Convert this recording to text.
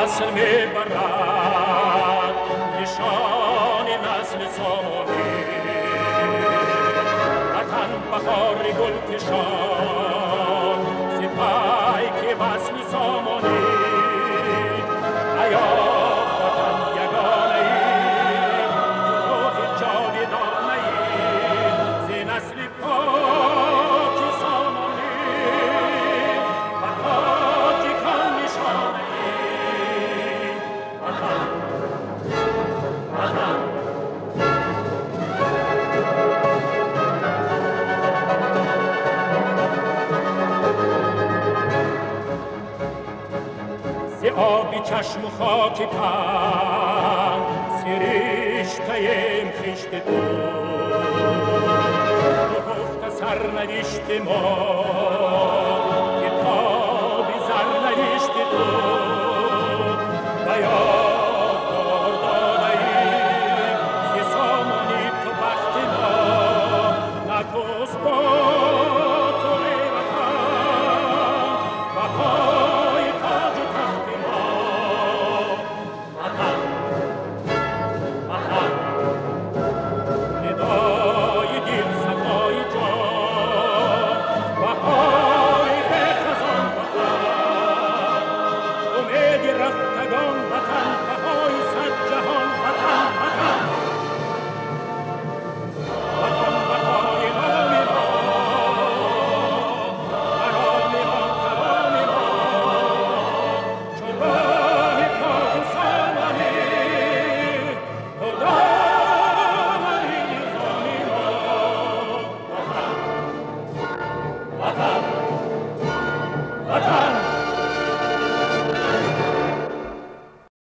نسل میبرد نشان نسل سامانی وطن بهار گل کشان سپای که وصل سامانی ایا وطن یگانه ای تو روح جاودانه ای ز نسل پاک سامانی بر تاج کان نشانه ای وطن وطن ز آبی چشم و خاک تن سرشته‌ایم خشت تو نهفته سرنوشت ما